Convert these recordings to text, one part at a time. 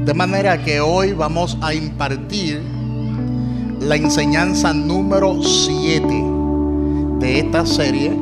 De manera que hoy vamos a impartir la enseñanza número 7 de esta serie.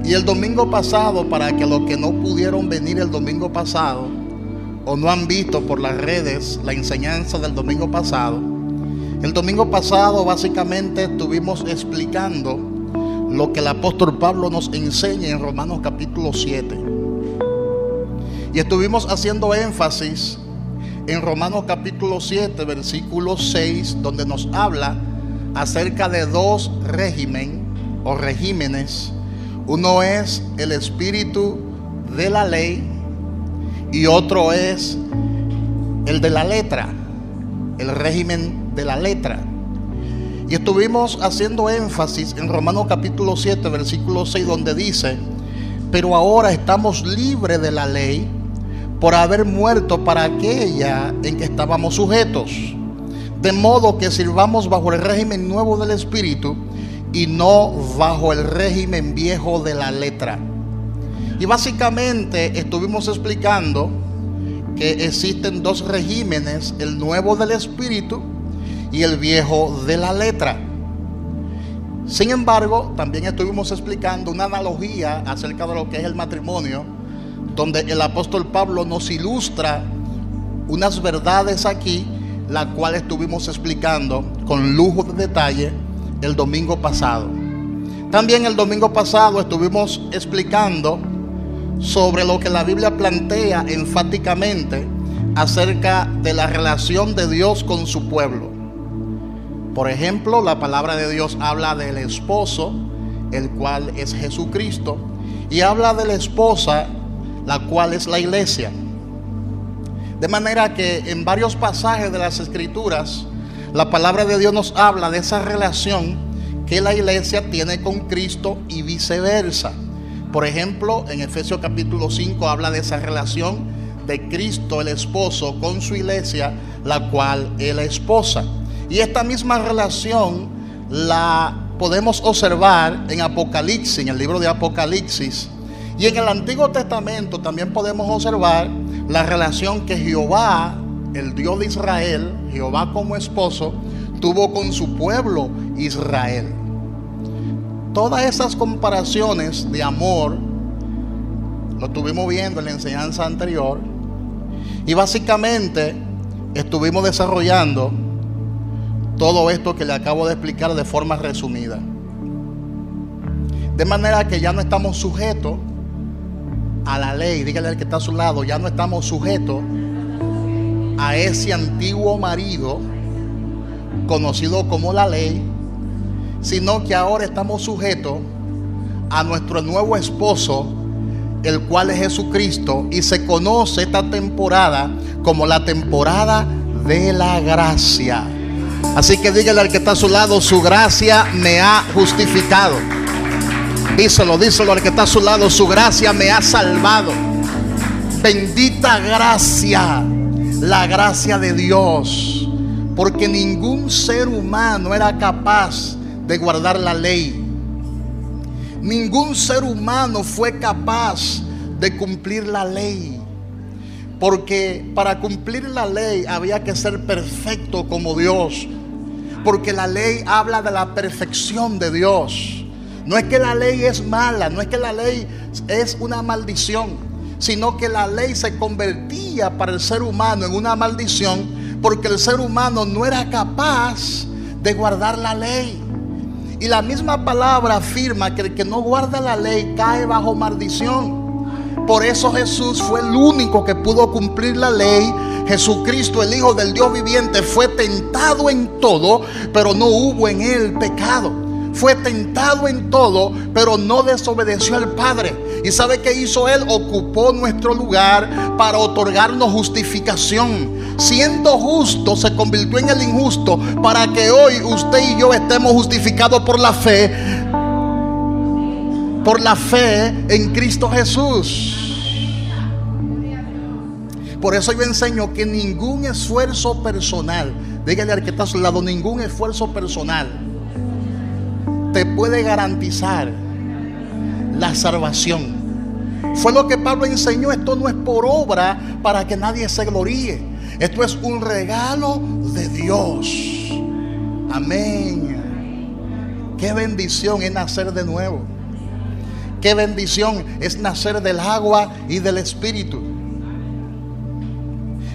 Y el domingo pasado, para que los que no pudieron venir el domingo pasado o no han visto por las redes la enseñanza del domingo pasado, el domingo pasado básicamente estuvimos explicando lo que el apóstol Pablo nos enseña en Romanos capítulo 7. Y estuvimos haciendo énfasis en Romanos capítulo 7, versículo 6, donde nos habla acerca de dos regímenes. Uno es el espíritu de la ley y otro es el de la letra, el régimen de la letra. Y estuvimos haciendo énfasis en Romanos capítulo 7, versículo 6, donde dice: pero ahora estamos libres de la ley por haber muerto para aquella en que estábamos sujetos, de modo que sirvamos bajo el régimen nuevo del espíritu y no bajo el régimen viejo de la letra. Y básicamente estuvimos explicando que existen dos regímenes: el nuevo del espíritu y el viejo de la letra. Sin embargo, también estuvimos explicando una analogía acerca de lo que es el matrimonio, donde el apóstol Pablo nos ilustra unas verdades aquí, la cual estuvimos explicando con lujo de detalle el domingo pasado. También el domingo pasado estuvimos explicando sobre lo que la Biblia plantea enfáticamente acerca de la relación de Dios con su pueblo. Por ejemplo, la palabra de Dios habla del esposo, el cual es Jesucristo, y habla de la esposa, la cual es la iglesia. De manera que en varios pasajes de las Escrituras, la palabra de Dios nos habla de esa relación que la iglesia tiene con Cristo y viceversa. Por ejemplo, en Efesios capítulo 5 habla de esa relación de Cristo el esposo con su iglesia, la cual es la esposa. Y esta misma relación la podemos observar en Apocalipsis, en el libro de Apocalipsis. Y en el Antiguo Testamento también podemos observar la relación que Jehová, el Dios de Israel, Jehová como esposo, tuvo con su pueblo Israel. Todas esas comparaciones de amor lo estuvimos viendo en la enseñanza anterior. Y básicamente estuvimos desarrollando todo esto que le acabo de explicar de forma resumida. De manera que ya no estamos sujetos a la ley. Dígale al que está a su lado: ya no estamos sujetos a ese antiguo marido conocido como la ley, sino que ahora estamos sujetos a nuestro nuevo esposo, el cual es Jesucristo, y se conoce esta temporada como la temporada de la gracia. Así que dígale al que está a su lado: su gracia me ha justificado. Díselo al que está a su lado: su gracia me ha salvado. Bendita gracia, la gracia de Dios, porque ningún ser humano era capaz de guardar la ley. Ningún ser humano fue capaz de cumplir la ley, porque para cumplir la ley había que ser perfecto como Dios, porque la ley habla de la perfección de Dios. No es que la ley es mala, no es que la ley es una maldición, sino que la ley se convertía para el ser humano en una maldición, porque el ser humano no era capaz de guardar la ley. Y la misma palabra afirma que el que no guarda la ley cae bajo maldición. Por eso Jesús fue el único que pudo cumplir la ley. Jesucristo, el Hijo del Dios viviente, fue tentado en todo, pero no hubo en él pecado. Fue tentado en todo, pero no desobedeció al Padre. ¿Y sabe qué hizo él? Ocupó nuestro lugar para otorgarnos justificación. Siendo justo, se convirtió en el injusto, para que hoy usted y yo estemos justificados por la fe en Cristo Jesús. Por eso yo enseño que ningún esfuerzo personal, dígale al que está a su lado, ningún esfuerzo personal te puede garantizar la salvación. Fue lo que Pablo enseñó. Esto no es por obra para que nadie se gloríe. Esto es un regalo de Dios. Amén. Qué bendición es nacer de nuevo. Qué bendición es nacer del agua y del Espíritu.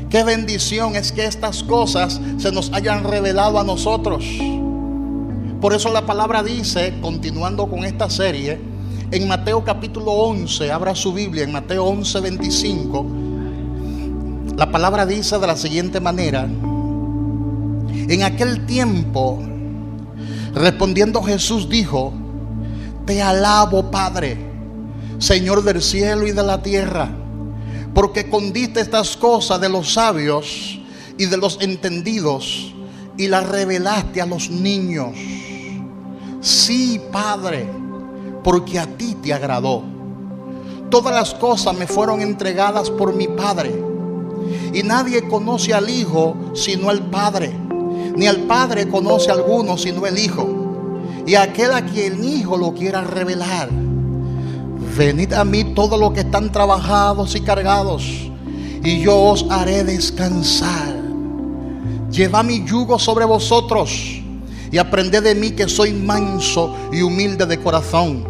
Qué bendición es que estas cosas se nos hayan revelado a nosotros. Por eso la palabra dice, continuando con esta serie, en Mateo capítulo 11, abra su Biblia, en Mateo 11, 25, la palabra dice de la siguiente manera: en aquel tiempo, respondiendo Jesús dijo: te alabo, Padre, Señor del cielo y de la tierra, porque escondiste estas cosas de los sabios y de los entendidos y las revelaste a los niños. Sí, Padre, porque a ti te agradó. Todas las cosas me fueron entregadas por mi Padre, y nadie conoce al Hijo sino el Padre, ni al Padre conoce a alguno sino el Hijo, y aquel a quien el Hijo lo quiera revelar. Venid a mí todos los que están trabajados y cargados, y yo os haré descansar. Llevad mi yugo sobre vosotros y aprended de mí, que soy manso y humilde de corazón,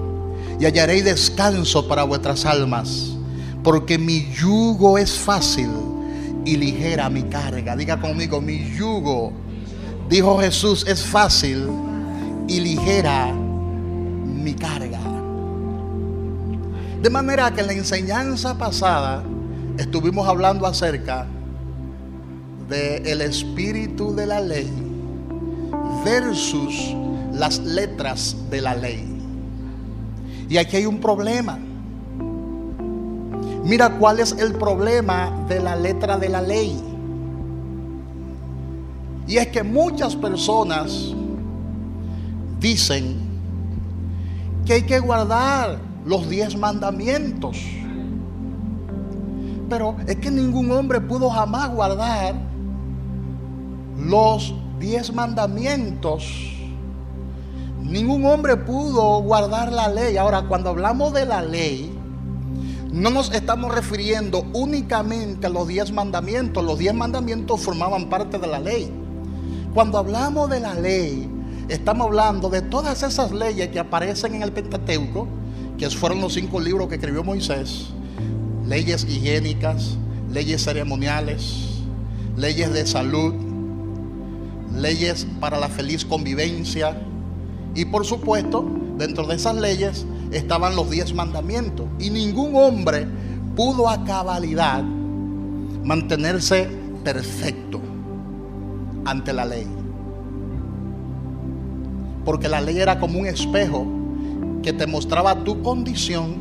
y hallaréis descanso para vuestras almas, porque mi yugo es fácil y ligera mi carga. Diga conmigo: mi yugo, dijo Jesús, es fácil y ligera mi carga. De manera que en la enseñanza pasada estuvimos hablando acerca del espíritu de la ley versus las letras de la ley. Y aquí hay un problema. Mira cuál es el problema de la letra de la ley. Y es que muchas personas dicen que hay que guardar los 10 mandamientos. Pero es que ningún hombre pudo jamás guardar los 10 mandamientos. Ningún hombre pudo guardar la ley. Ahora, cuando hablamos de la ley, no nos estamos refiriendo únicamente a los 10 mandamientos. Los 10 mandamientos formaban parte de la ley. Cuando hablamos de la ley, estamos hablando de todas esas leyes que aparecen en el Pentateuco, que fueron los 5 libros que escribió Moisés. Leyes higiénicas, leyes ceremoniales, leyes de salud, leyes para la feliz convivencia. Y por supuesto, dentro de esas leyes estaban los 10 mandamientos. Y ningún hombre pudo a cabalidad mantenerse perfecto ante la ley, porque la ley era como un espejo que te mostraba tu condición,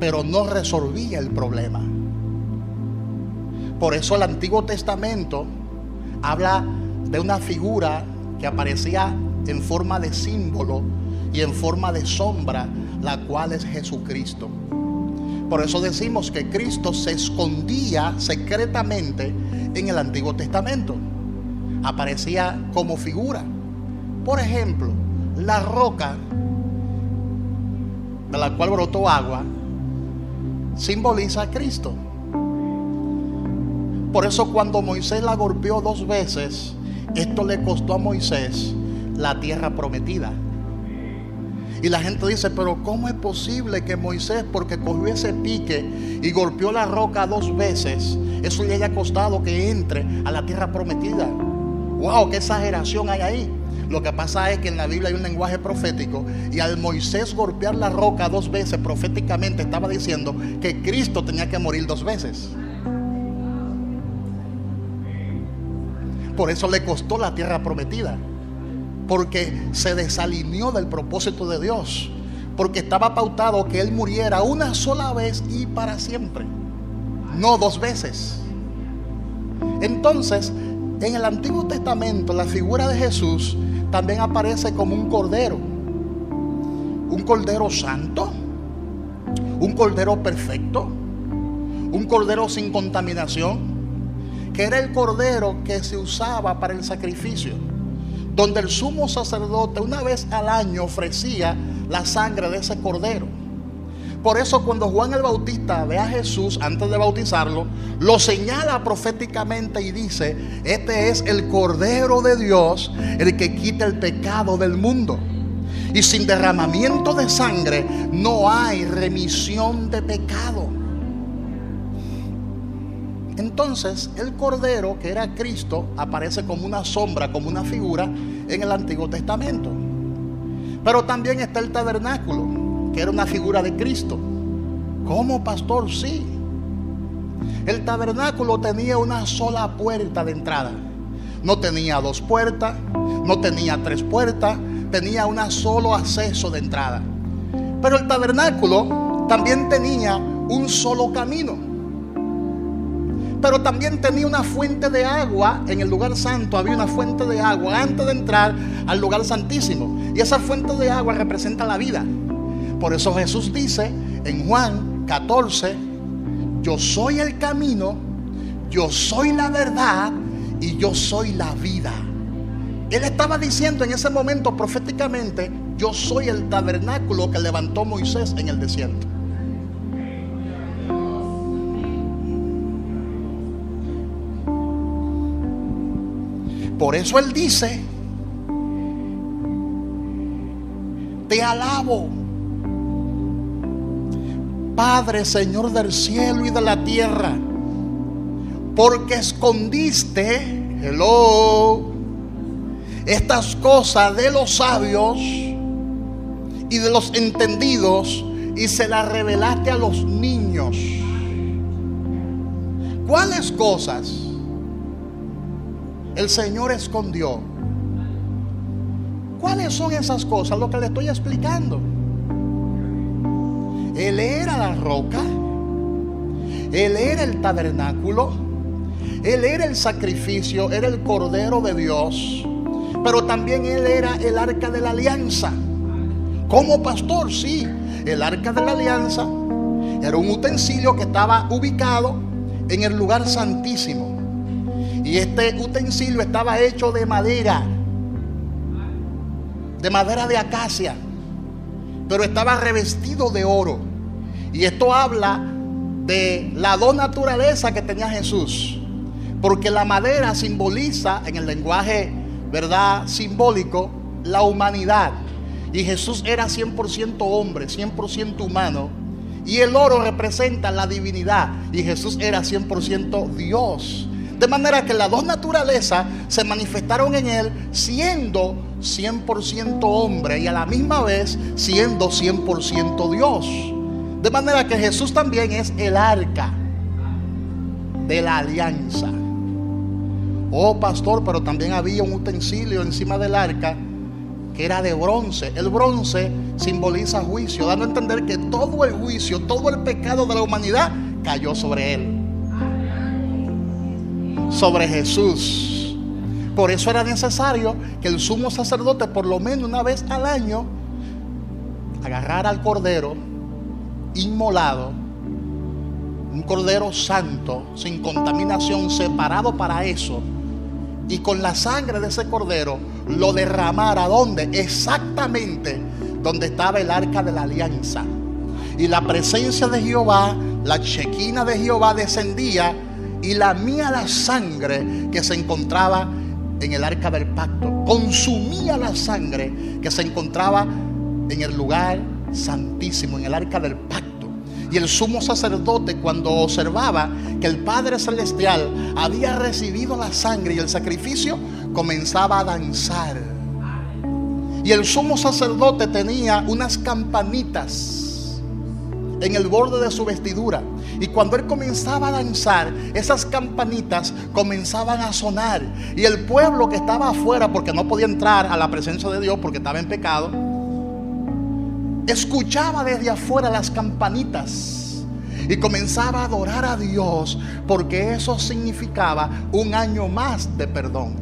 pero no resolvía el problema. Por eso el Antiguo Testamento habla de una figura que aparecía en forma de símbolo y en forma de sombra, la cual es Jesucristo. Por eso decimos que Cristo se escondía secretamente en el Antiguo Testamento. Aparecía como figura. Por ejemplo, la roca de la cual brotó agua simboliza a Cristo. Por eso cuando Moisés la golpeó 2 veces, esto le costó a Moisés la tierra prometida. Y la gente dice: pero ¿cómo es posible que Moisés, porque cogió ese pique y golpeó la roca 2 veces, eso le haya costado que entre a la tierra prometida? ¡Wow! ¡Qué exageración hay ahí! Lo que pasa es que en la Biblia hay un lenguaje profético, y al Moisés golpear la roca 2 veces, proféticamente estaba diciendo que Cristo tenía que morir 2 veces. Por eso le costó la tierra prometida, porque se desalineó del propósito de Dios, porque estaba pautado que Él muriera una sola vez y para siempre, no 2 veces. Entonces, en el Antiguo Testamento, la figura de Jesús también aparece como un cordero santo, un cordero perfecto, un cordero sin contaminación, que era el cordero que se usaba para el sacrificio, donde el sumo sacerdote una vez al año ofrecía la sangre de ese cordero. Por eso cuando Juan el Bautista ve a Jesús antes de bautizarlo, lo señala proféticamente y dice: este es el Cordero de Dios, el que quita el pecado del mundo. Y sin derramamiento de sangre no hay remisión de pecado. Entonces el Cordero, que era Cristo, aparece como una sombra, como una figura en el Antiguo Testamento. Pero también está el tabernáculo, que era una figura de Cristo. ¿Cómo, pastor? Sí. El tabernáculo tenía una sola puerta de entrada. No tenía dos puertas, no tenía tres puertas, tenía un solo acceso de entrada. Pero el tabernáculo también tenía un solo camino. Pero también tenía una fuente de agua. En el lugar santo había una fuente de agua antes de entrar al lugar santísimo. Y esa fuente de agua representa la vida. Por eso Jesús dice en Juan 14: yo soy el camino, yo soy la verdad y yo soy la vida. Él estaba diciendo en ese momento proféticamente: yo soy el tabernáculo que levantó Moisés en el desierto. Por eso Él dice: te alabo, Padre, Señor del cielo y de la tierra, porque escondiste, estas cosas de los sabios y de los entendidos y se las revelaste a los niños. ¿Cuáles cosas el Señor escondió? ¿Cuáles son esas cosas? Lo que le estoy explicando. Él era la roca, Él era el tabernáculo, Él era el sacrificio, era el Cordero de Dios, pero también Él era el arca de la alianza. Como pastor, sí, el arca de la alianza era un utensilio que estaba ubicado en el lugar santísimo. Y este utensilio estaba hecho de madera de acacia, pero estaba revestido de oro. Y esto habla de la dos naturaleza que tenía Jesús, porque la madera simboliza, en el lenguaje, ¿verdad?, simbólico, la humanidad. Y Jesús era 100% hombre, 100% humano. Y el oro representa la divinidad, y Jesús era 100% Dios. De manera que las dos naturalezas se manifestaron en Él, siendo 100% hombre y a la misma vez siendo 100% Dios. De manera que Jesús también es el arca de la alianza. Oh, pastor, pero también había un utensilio encima del arca que era de bronce. El bronce simboliza juicio, dando a entender que todo el juicio, todo el pecado de la humanidad cayó sobre Él, sobre Jesús. Por eso era necesario que el sumo sacerdote, por lo menos una vez al año, agarrara al cordero inmolado, un cordero santo, sin contaminación, separado para eso, y con la sangre de ese cordero lo derramara. ¿Dónde? Exactamente donde estaba el arca de la alianza. Y la presencia de Jehová, la Shekinah de Jehová, descendía y lamía la sangre que se encontraba en el arca del pacto, consumía la sangre que se encontraba en el lugar santísimo, en el arca del pacto. Y el sumo sacerdote, cuando observaba que el Padre Celestial había recibido la sangre y el sacrificio, comenzaba a danzar. Y el sumo sacerdote tenía unas campanitas en el borde de su vestidura, y cuando él comenzaba a danzar, esas campanitas comenzaban a sonar, y el pueblo que estaba afuera, porque no podía entrar a la presencia de Dios porque estaba en pecado, escuchaba desde afuera las campanitas y comenzaba a adorar a Dios, porque eso significaba un año más de perdón.